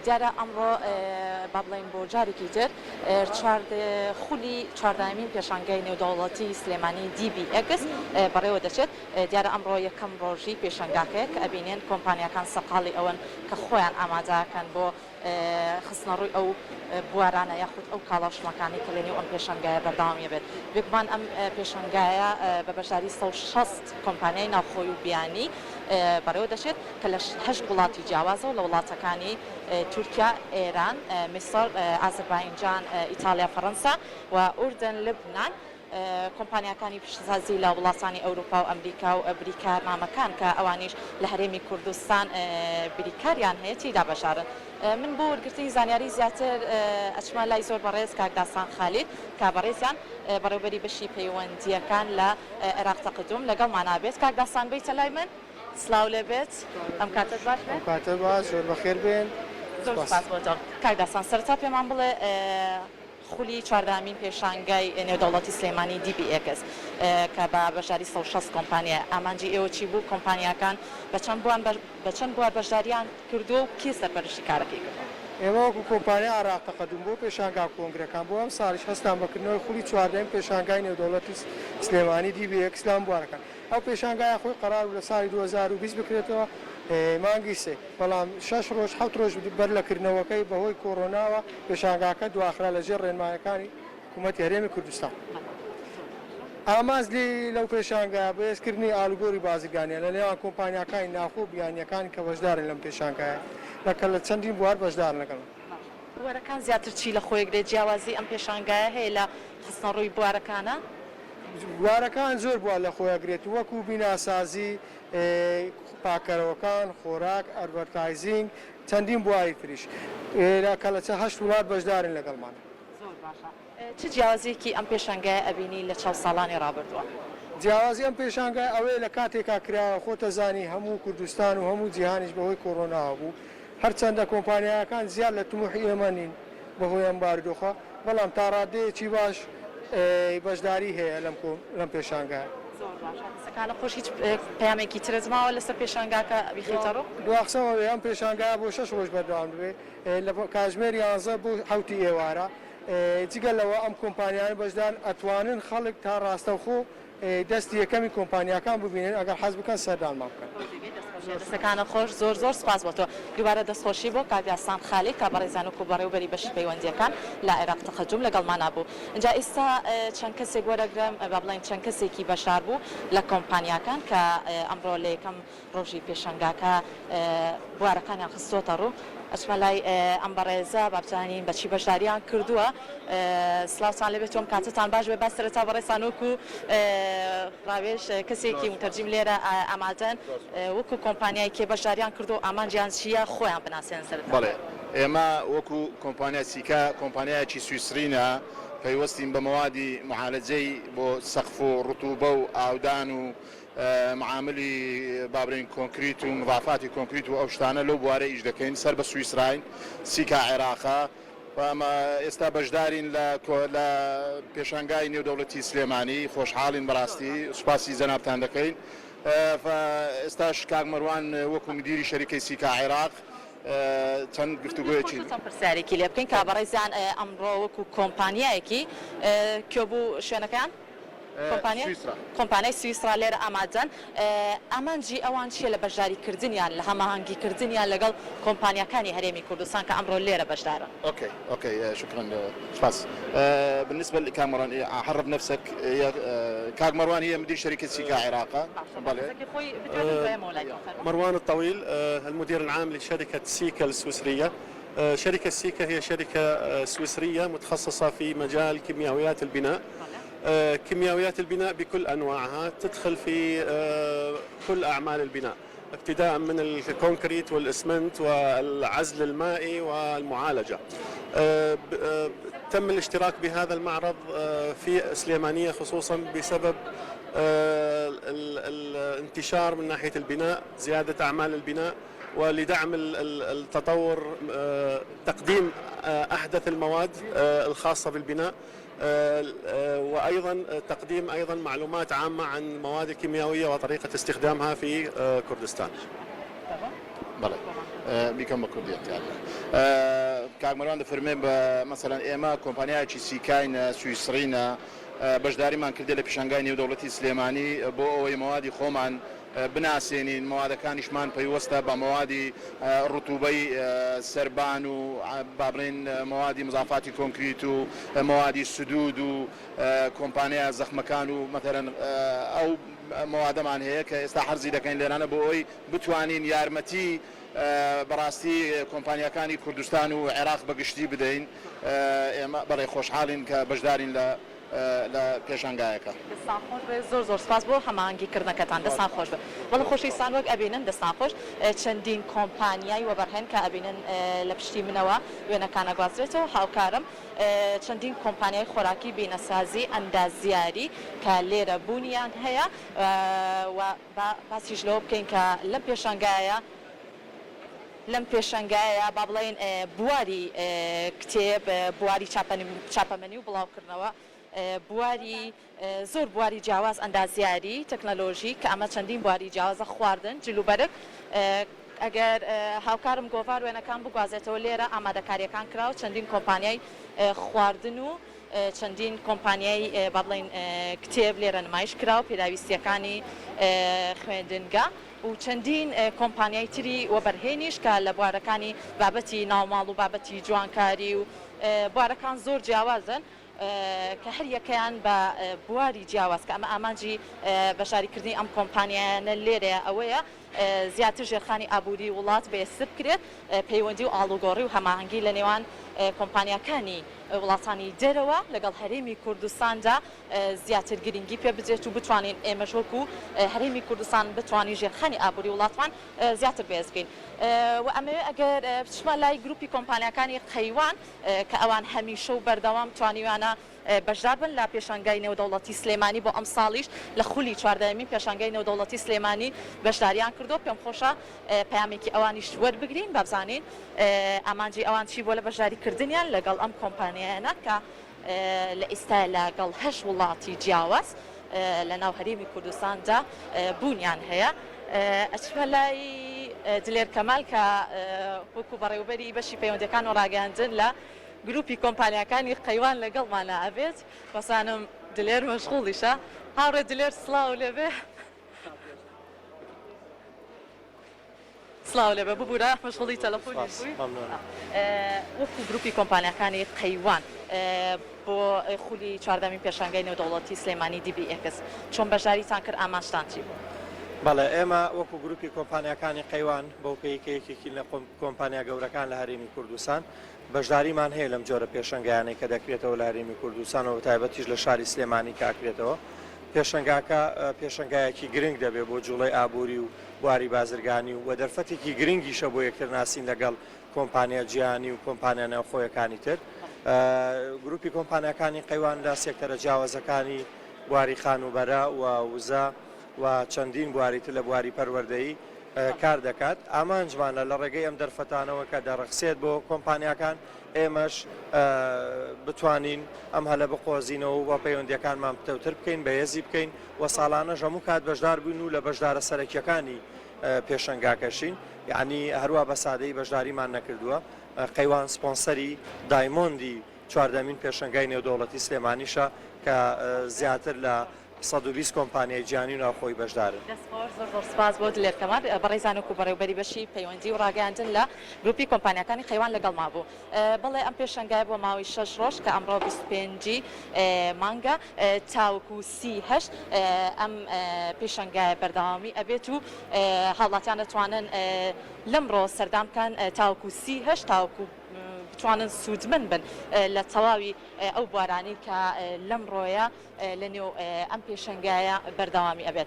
دیارە ئەمڕۆ با بڵێن بۆ جارێکی تر خولی چواردەهەمین پێشانگەی نێودەوڵەتی سلێمانی DBX بەڕێوە دەچێت. دیارە ئەمڕۆ یەکەم ڕۆژی پێشانگاکەیە کە ئەبینێن کۆمپانیەکان سەقاڵی ئەوەن کە خۆیان ئامادەکەن بۆ خستنە ڕووی ئەو بوارانە یاخود ئەو کاڵاشمەکانی کە لێنێو ئەم پێشانگایە بەرداوامیە بێت. بێگومان ئەم پێشانگایە بە بەشداری 160 کۆمپانیای ناوخۆی و بیانی بەڕێوە دەچێت کە لە 8 وڵاتی جیاوازە و لە وڵاتەکانی تورکیا، ئێران، میسر، ئازەربایجان، ئیتالیا، فەڕەنسا و ئوردن، لبنان کۆمپانیەکانی پیشەسازی لە وڵاتانی ئەوروپا و ئەمریکا و بریکارنامەکان کە ئەوانیش لە هەرێمی کوردستان بریکاریان هەیە تێیدا بەشارن. من بۆ وەرگرتنی زانیاری زیاتر ئەچمە لای زۆر بەڕێز کاک داسان خالید کە بەڕێزیان بەڕێوەبەری بەشی پەیوەندیەکان لە عێراق تەقدم لەگەڵمان نابێت. کاک داسان بیتە لای من. سلااو لێبێت. ئەم کاتە باش بێت. کاتە باش، زۆر بەخێربێن. زۆر سپاس بۆتە. کاک داسان سەرەتا پێمان بڵێ خولی چواردەهەمین پێشانگای نێودەوڵەتی سلێمانی DBX کە بە بەشداری 160 کۆمپانیە ئامانجی ئێوە چی بوو؟ کۆمپانیەکان بە چەند بوار بەشداریان کردووە و کێ سەرپەرشتی کارەکەی کردووە؟ ئێمە وەکو کۆمپانیا عێراق تەقدم بۆ پێشانگا کۆنگرەکان بۆ ئەم ساڵیش هەستان بەکردنەوەی خولی چواردەهەمین پێشانگای نێودەوڵەتی سلێمانی DBX لام بوارەکان. ئەو پێشانگایە خۆی قەرار بوو لە ساڵی 2020 بکرێتەوە مانگی سێ، بەڵام 6 ڕۆژ 7 ڕۆژ بەر لەکردنەوەکەی بەهۆی کۆڕۆناوە پێشانگاکە دواخرا لەژێر ڕێنمایەکانی حکوومەتی هەرێمی کوردستان. ئامانزلی لەو پێشانگایە بەهێزکردنی ئاڵوگۆڕی بازرگانیە لە نێوان کۆمپانیەکانی ناوخۆ و بیانیەکانی کە بەشدارن لەم پێشانگایە لە چەندین بوار بەشدارن لەگەڵ. بوارەکان زیاتر چی لە خۆیەکرێت؟ جیاوازی ئەم پێشانگایە هەیە لە خستنە ڕووی بوارەکانە؟ بوارەکان زۆر بووە لە خۆیەگرێت وەکو بیناسازی، پاکەرەوەکان، خۆراک، ئەدڤەرتایزینگ، چەندین بواری تریش کە لە 8 وڵات بەشدارن لەگەڵمان. زۆر باشە. چ جیاوازێکی ئەم پێشانگایە ئەبینی لە چاو ساڵانی ڕابردووە؟ جیاوازی ئەم پێشانگای ئەوەیە لە کاتێکا کراوە خۆتە زانی هەموو کوردستان و هەموو جیهانیش بەهۆی کۆڕۆناوە بوو. هەرچەندە کۆمپانیەکان زیاد لە تموحی ئێمە نین بەهۆی ئەم بارودۆخە، بەڵام تا ڕادەیەکی باش بەشداری هەیە لەم پێشانگایە. زۆر باشە. سەکانە خۆش هیچ پەیامێکی ترت ماوە لەسەر پێشانگاکە بیخێتە ڕوو؟ دواخسەوە ئەم پێشانگایە بۆ 6 ڕۆژ بەردەوام دەبێت لە کاتژمێر 11 بۆ 7 ئێوارە. جگە لەوە ئەم کۆمپانیانە بەشدار ئەتوانن خەڵک تا ڕاستەوخۆ دەستی یەکەمی کۆمپانیەکان ببینن ئەگەر حەز بکەن سەردانمان بکەن. دەستەکانە خۆش زۆر سپاس بۆ تۆ. دووبارە دەستخۆشی بۆ کاک داسان خالید کە بەڕێزان و بەڕێوەبەری بەشی پەیوەندیەکان لە عێراق تەقدم لەگەڵمان نابوو. اینجا ئێستا چەند کەسێک وەرەگرم با بڵێن چەند کەسێکی بەشار بوو لە کۆمپانیەکان کە ئەمڕۆ لە یەکەم ڕۆژی پێشانگاکە بوارەکانیان خستۆتە ڕوو. ئەچمە لای ئەم بەڕێزە بابزانین بەچی بەشداریان کردووە. سلااوتان لەبێت تۆم کاتتان باش بێ. با سەرەتا بەڕێزان وەکو ڕاوێژ کەسێکی متەرجیم لێرە ئامادەن وەکو کۆمپانیای کێ بەشداریان کردو ئامانجیان چیە خۆیان بناسێن سەرەتا. بەڵێ ئێمە وەکو کۆمپانیا سیکا کۆمپانیایکی سویسرینە پەیوەستین بە مەوادی معالەجەی بۆ سەقف و ڕوتوبە و ئاودان و معاملی بابرین کۆنکریت و مضافاتی کۆنکریت و ئەو شتانە لەو بوارە ئیش دەکەین سەر بە سویسراین سیکا عێراقا و ئەمە ئێستا بەشدارین لە پێشانگای نێودەوڵەتی سلێمانی. خۆشحاڵین بەڕاستی، سوپاسی جەنابتان دەکەین. ئێستاش کاک مەروان وەکو مدیری شەریکەی سیکا عێراق چەند گفتوگویەکی پرسیارێکی لێ بکەین کە بەڕێزان ئەمڕۆ وەکو کۆمپانیایەکی کێ بوو شوێنەکان؟ کۆمپانیای سویسرا لێرە ئامادەن. ئامانجی ئەوان چیە لە بەشداریکردنیان لە هەماهەنگیکردنیان لەگەڵ کۆمپانیەکانی هەرێمی کوردستان کە ئەمڕۆ لێرە بەشدارن؟ اوكي شكرا سباس. بالنسبه لكاك مروان عرف نفسك. كاك مروان هي مدير شركه سيكا عراقه. مروان الطويل المدير العام لشركه سيكا السويسريه. شركه سيكا هي شركه سويسريه متخصصه في مجال كيميائيات البناء. كيميائيات البناء بكل أنواعها تدخل في كل أعمال البناء ابتداء من الكونكريت والإسمنت والعزل المائي والمعالجة. تم الاشتراك بهذا المعرض في سليمانية خصوصا بسبب الانتشار من ناحية البناء، زيادة أعمال البناء، ولدعم التطور، تقديم أحدث المواد الخاصة بالبناء، وأيضا تقديم أيضا معلومات عامة عن المواد الكيميائية وطريقة استخدامها في كردستان. بیکەم بە کوردیت کاگمەروان دەفەرمێ بە مەسەلەن ئێمە کۆمپانیایەکی سیکاینە سویسڕینە بەشداریمان کردێ لە پێشانگای نێودەوڵەتی سلێمانی بۆ ئەوەی مەوادی خۆمان بناسێنین مەوادەکانیشمان پەیوەستە بە مەوادی ڕوتوبەی سەربان و بابڕین مەوادی مزافاتی کۆنکریت و مەوادی سدود و کۆمپانیا زەخمەکان و مەتەرەن ئەو مەوادەمان هەیە کە ئێستا حەرزی دەکەین لێرانە بۆ ئەوی بتوانین یارمەتی بەڕاستی کۆمپانیەکانی کوردستان و عێراق بەگشتی بدەین ئێمە بەڕێ خۆشحاڵین کە بەشدارین لە پێشانگایەکە. دەستان خۆش بێ زۆر سپاس بۆ هەماهەنگیکردنەکەتان دەستان خۆش بێ. بەڵام خۆشەویستان وەک ئەبینن دەستان خۆش چەندین کۆمپانیای وەبەرهێن کە ئەبینن لە پشتی منەوە وێنەکانە گوازرێتەوە هاوکارم چەندین کۆمپانیای خۆراکی بینەسازی ئەندازیاری کە لێرە بوونیان هەیە و باسیش لەوە بکەین کە لەم پێشەنگایە با بڵێن بواری کتێب بواری چاپەمەنی و بڵاوکردنەوە بواری زۆر بواری جیاواز ئەندازیاری تەکنەلۆژی کە ئەمە چەندین بواری جیاوازە خواردن جلوبەرگ ئەگەر هاوکارم گۆڤار وێنەکان بگوازێتەوە لێرە ئامادەکاریەکان کراوە چەندین کۆمپانیای خواردن و چەندین کۆمپانیای با بڵێن کتێب لێرە نمایش کراوە پێداویستیەکانی خوێندنگە و چەندین کۆمپانیای تری وەبەرهێنیش کە لە بوارەکانی بابەتی ناوماڵ و بابەتی جوانکاری و بوارەکان زۆر جیاوازن کە هەر یەکەیان بە بواری جیاواز کە ئەمە ئامانجی بەشاریکردنی ئەم کۆمپانیایانە لێرەیە ئەوەیە زیاتر ژێرخانی ئابووری وڵات بێسر بکرێت پەیوەندی و ئاڵوگۆڕی و هەماهەنگی لە نێوان کۆمپانیەکانی وڵاتانی دەرەوە لەگەڵ هەرێمی کوردستاندا زیاتر گرنگی پێ بدرێت و بتوانین ئێمەش وەکو هەرێمی کوردستان بتوانین ژێرخانی ئابووری وڵاتمان زیاتر بێزگەین و ئەمەوێ ئەگەر بچمە لای گروپی کۆمپانیەکانی قەیوان کە ئەوان هەمیشە و بەردەوام توانیوانە بەشدار بن لە پێشانگای نێودەوڵەتی سلێمانی بۆ ئەم ساڵیش لە خولی 14مین پێشانگای نێودەوڵەتی سلێمانی بەشداریان کردو پێم خۆشە پەیامێکی ئەوانیش وەربگرین بابزانین ئامانجی ئەوان چی بۆ لە بەشداریکردنیان لەگەڵ ئەم کۆمپانیایانە کە لە ئێستا لەگەڵ 8 وڵاتی جیاواز لە ناو هەرێمی کوردستاندا بوونیان هەیە ئەچمە لای دلێر کەمال کە وەکو بەڕێوەبەری بەشی پەیوەندیەکان و ڕاگەاندن لە گروپی کۆمپانیەکانی قەیوان لەگەڵمانە ئەبێت بەسانم دلێر مەشغوڵیشە هاوڕێ دلێر سڵاو لێبێ سڵاو لێبێ ببوورە مەشغوڵی تەلەفۆنی وەکو گروپی کۆمپانیەکانی قەیوان بۆ خولی 14مین پێشانگای نێودەوڵەتی سلێمانی DBX چۆن بەشداریتان کرد ئامانجتان چی بوو؟ بەڵێ ئێمە وەکو گروپی کۆمپانیەکانی قەیوان بەو پێیکەیەکێکی لە کۆمپانیا گەورەکان لە هەرێمی کوردستان بەشداریمان هەیە لەم جۆرە پێشەنگایانەی کە دەکرێتەوە لە هەرێمی کوردستانەوە تایبەتیش لە شاری سلێمانی کاکرێتەوە پێشەنگاکە پێشەنگایەکی گرنگ دەبێت بۆ جوڵەی ئابووری و بواری بازرگانی و دەرفەتێکی گرنگیشە بۆ یەکتر ناسین لەگەڵ کۆمپانیا جیهانی و کۆمپانیا ناوخۆیەکانی تر گروپی کۆمپانیەکانی قەیوان لە سێکتەرە جیاوازەکانی بواری خانوبەرە و وزە و چەندین بواری تر لە بواری پەروەردەیی کار دەکات ئامانجمانە لە ڕێگەی ئەم دەرفەتانەوە کە دەڕەخسێت بۆ کۆمپانیەکان ئێمەش بتوانین ئەم هەلە بقۆزینەوە و پەیوەندیەکانمان پتەوتر بکەین بەهێزی بکەین و ساڵانەش هەموو کات بەشدار بووین و لە بەشدارە سەرەکیەکانی پێشەنگاکەشین یعنی هەروە بە سادەی بەشداریمان نەکردووە قەیوان سپۆنسەری دایمۆندی 14مین پێشەنگای نێودەوڵەتی سلێمانیشە کە زیاتر لە 120 کۆمپانیای جیهانی و ناوخۆی بەشدارن. زۆر سپاس بۆ دلێر کەمال بەڕێزان و بەڕێوەبەری بەشی پەیوەندی و ڕاگەاندن لە گروپی کۆمپانیەکانی قەیوان لەگەڵما بوو. بەڵێ ئەم پێشەنگای بۆ ماوەی 6 ڕۆژ کە ئەمڕۆ 25 مانگە تاوکو 38 ئەم پێشەنگای بەردەوامی ئەبێت و هاوڵاتیان دەتوانن لەمڕۆ سەردام بکەن تاوکو 38 تاوکو بتوانن سوودمن بن لە تەواوی ئەو بوارانی کە لەمڕۆیە لە نێو ئەم پێشەنگایە بەردەوامی ئەبێت.